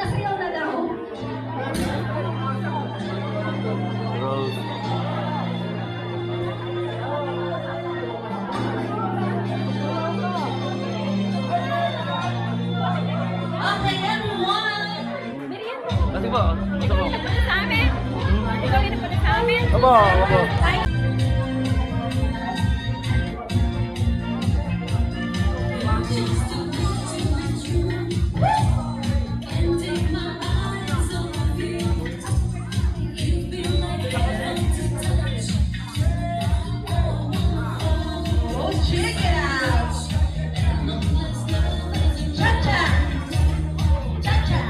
Sasayaw na daw. Okay, everyone! Kasi ba? Ito ko. Sa amin? Ikaw yun na sa amin? Aba, aba. Check it out! Cha-cha! Cha-cha!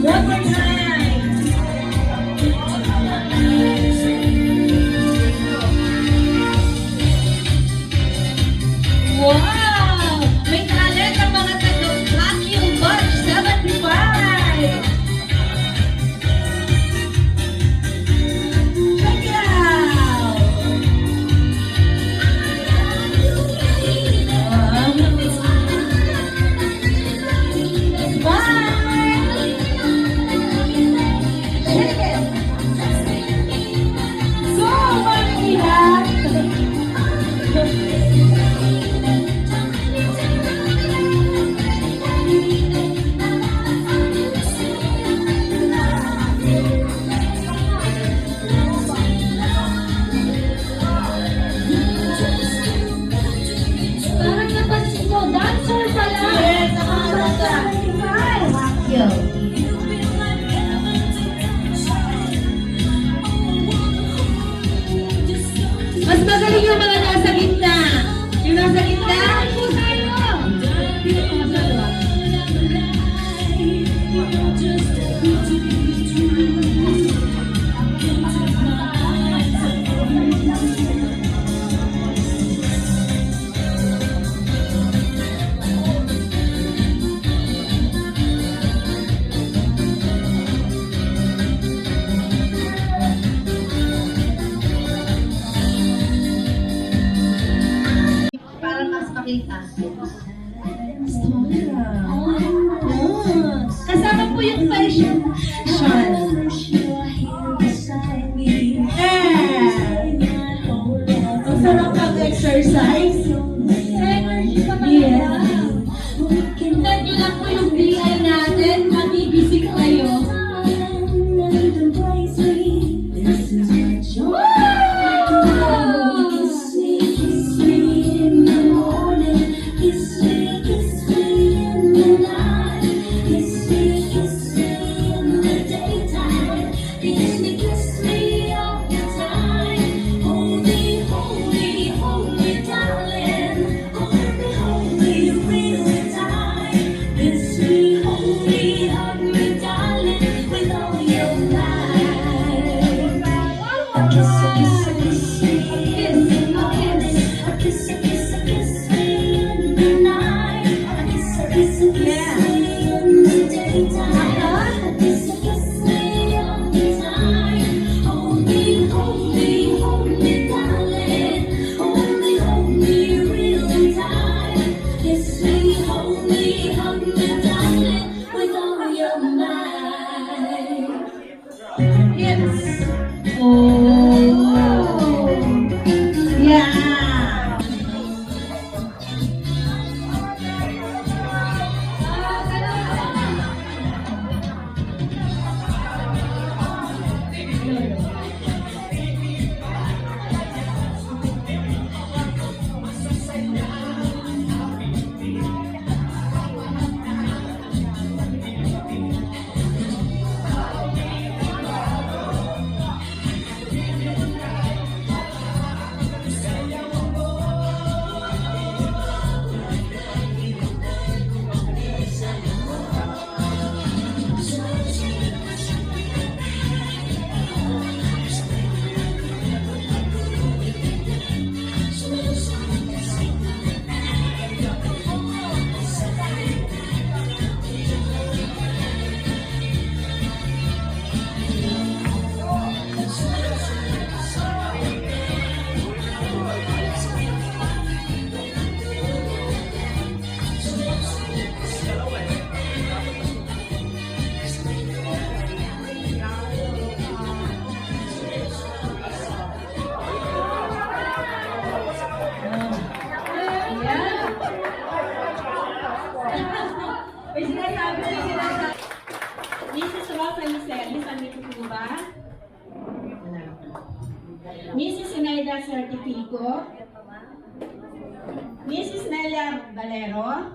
One more time! Wow! May talent ang mga taga-vacuum Bunch 75! Check it out! Check it! Go, Marquina! Parang napansin ko, dancer pala! Yes, dancer! Hi, Wakyo! Mas magaling yung mga nasa gitna! Yung nasa gitna? Ay po tayo! Dito ko masalo. Para mas makita. Kasama po yung fashion. Ang sarap mag-exercise. Energy pa talaga. Tignan nyo lang po yung BI natin. Mabibisik kayo. Nelia Certifico, Mrs. Nelia Valero.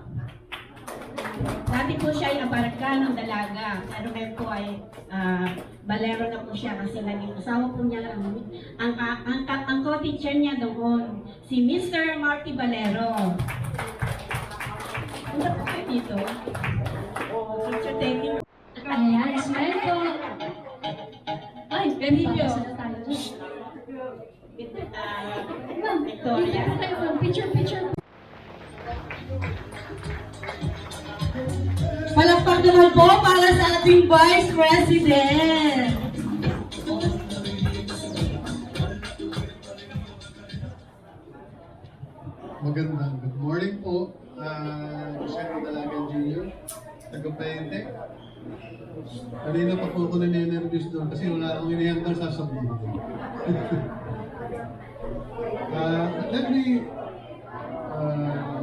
Dati po siya ay abarka ng dalaga, pero ngayon po ay Valero na po siya kasi naging asawa po niya ang co-teacher niya doon, si Mr. Marty Valero. Punta po kayo dito. Teacher, thank you. Ayan, smile po. Ay, Benillo. Victoria. Picture. Palakpak naman po para sa ating Vice President. Magandang good morning po. Siyempre Dalagan Jr. Taga-Pente. Kanina pa po ako naninervous doon kasi wala akong inihanda sasabihin. Let me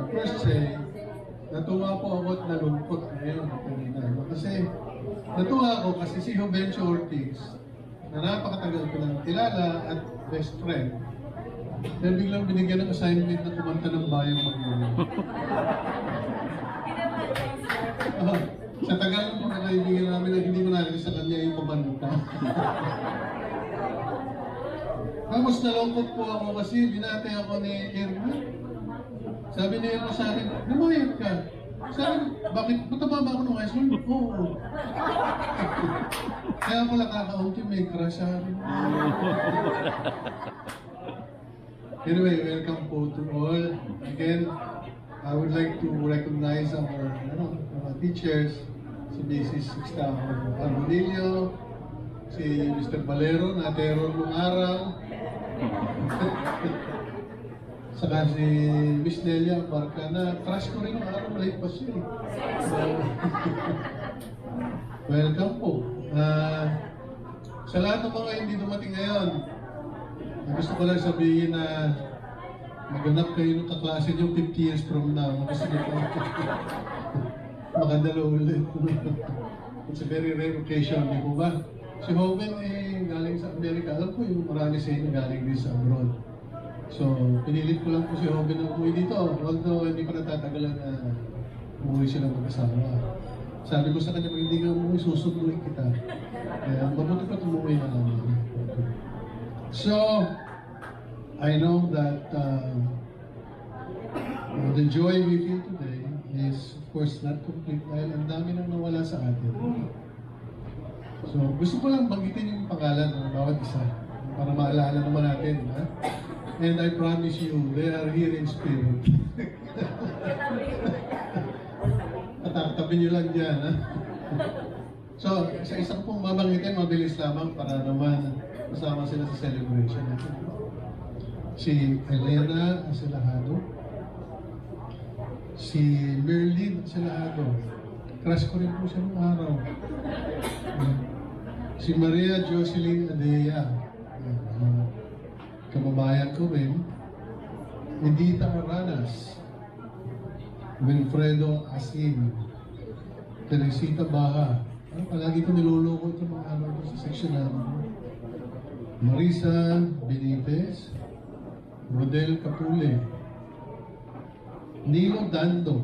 first say, natuwa po ako at nalungkot ngayon kanina. Kasi natuwa ako kasi si Jovencio Ortiz na napakatagal ko lang kilala at best friend. Dahil biglang binigyan ng assignment na kumanta ng Bayang Magnolia. Sa tagal ng mga kaibigan namin na hindi ko narinig sa kanya yung pabanta. Tapos nalungkot po ako kasi binatay ako ni Irma. Sabi ni Irma sa akin, lumayat ka. Sabi, bakit? Mataba ba ako nung high school? Oo. Kaya ako lang kakaunti, may crush sa akin. Anyway, welcome po to all. Again, I would like to recognize our teachers, si Mrs. Sixta Arbolillo, si Mr. Valero na terror nung araw, saka si Miss Nelia Barca na crush ko rin nung araw, late pa siya. So, welcome po. Sa lahat ng mga hindi dumating ngayon, gusto ko lang sabihin na maganap kayo ng kaklase nyo 50 years from now. Gusto nyo po makadalo ulit. It's a very rare occasion, di po ba? Si Hoven galing sa Amerika. Alam ko yung marami sa inyo galing din sa abroad. So, pinilit ko lang po si Hoven na umuwi dito. Although hindi ko natatagalan na umuwi silang mag-asawa. Sabi ko sa kanya, kung hindi ka umuwi, susunduin kita. Kaya mabuti pa tumuwi na namin. So, I know that the joy we feel today is, of course, not complete dahil ang dami nang nawala sa atin. So, gusto ko lang banggitin yung pangalan ng bawat isa para maalala naman natin. Ha? And I promise you, they are here in spirit. Tataktabi nyo lang dyan. Ha? So, sa isang pong mabanggitin, mabilis lamang para naman kasama sila sa celebration natin. Si Elena Asilahado, si Merlin Asilahado, crush ko rin po siya nung araw. Si Maria Jocelyn Adea, kababayan ko rin. Edita Aranas, Wilfredo Asin, Teresita Baha. Palagi ko niloloko itong mga araw ko sa section namin. Marisa Benitez, Rodel Capule, Nilo Dando,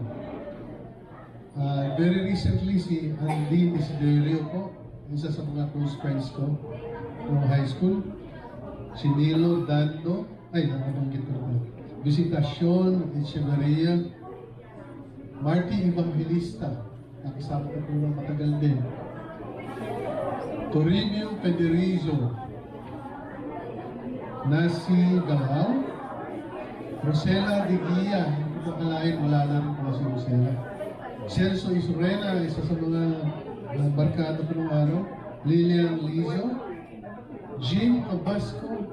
very recently si Andy Desiderio po, isa sa mga close friends ko noong high school. Si Nilo Dando, nakabanggit ko na. Visitacion Echeverria, Marty Evangelista, nakasama ko po ng matagal din. Toribio Pederizo, Nasi Galao, Rosela de Guia, hindi ko kalain, wala na rin po si Rosela. Celso Isurena, isa sa mga barkada ko nung araw. Lilian Lizo, Jim Abasco,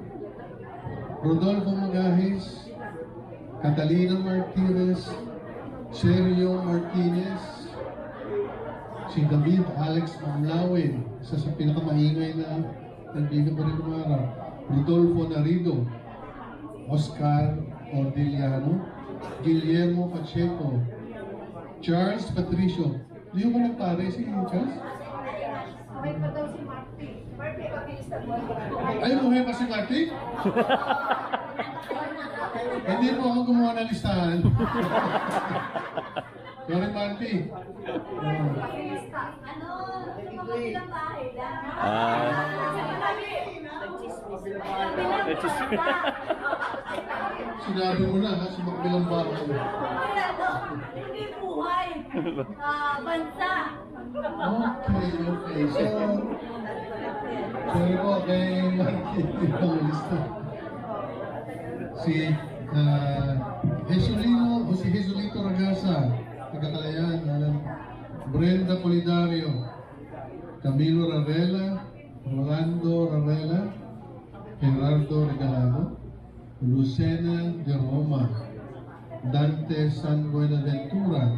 Rodolfo Magahis, Catalina Martinez, Sergio Martinez, si David Alex Mamlawin, isa sa pinakamaingay na nagbigan ko rin nung araw. Rodolfo Narido, Oscar Ordiliano, Guillermo Pacheco, Charles Patricio. Hindi ko nagpare si Charles? Ay, buhay pa si Marty? Hindi po ako gumawa ng listahan. Sorry, Marty. Sinabi mo na ha, sa magbilang bako. Hindi buhay. Bansa. Okay. So, sorry po kay Marty, ang lista. Si Jesulino o si Jesulito Ragasa, taga-Kalayan, Brenda Polidario, Camilo Ravela, Rolando Ravela, Gerardo Regalado, Lucena de Roma, Dante San Buenaventura,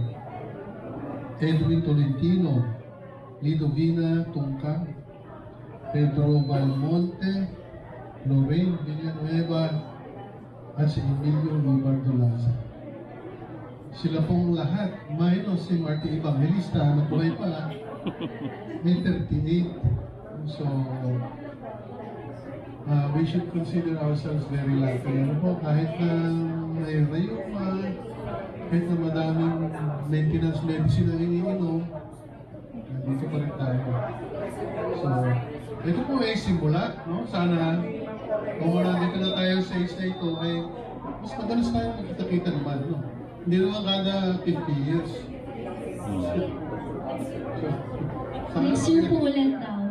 Edwin Tolentino, Lidovina Tungka, Pedro Valmonte, Lorraine Villanueva, at si Emilio Lombardo Laza. Sila pong lahat, minus si Marty Evangelista, na buhay pa, may 38. So, we should consider ourselves very lucky. Ano po, kahit na may rayuma, kahit na madaming maintenance medicine na iniinom, dito pa rin tayo. So, ito po ay simula, no? Sana, kung nandito na tayo sa age na ito, ay mas madalas tayo magkita-kita naman, no? Hindi naman kada 50 years. So, Next year po ulit daw.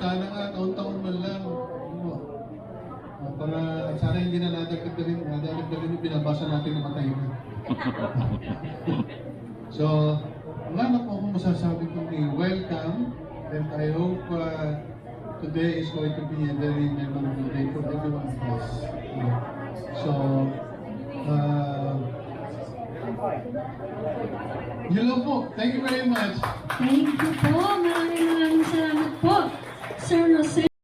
sana nga, taon-taon man lang. Ano, para sana hindi na nadagdagan yung binabasa natin na matay na. So, wala na po akong masasabi kundi welcome, and I hope today is going to be a very memorable day for everyone of us. So, yun lang po. Thank you very much. Thank you po. Maraming salamat po, Sir Jose.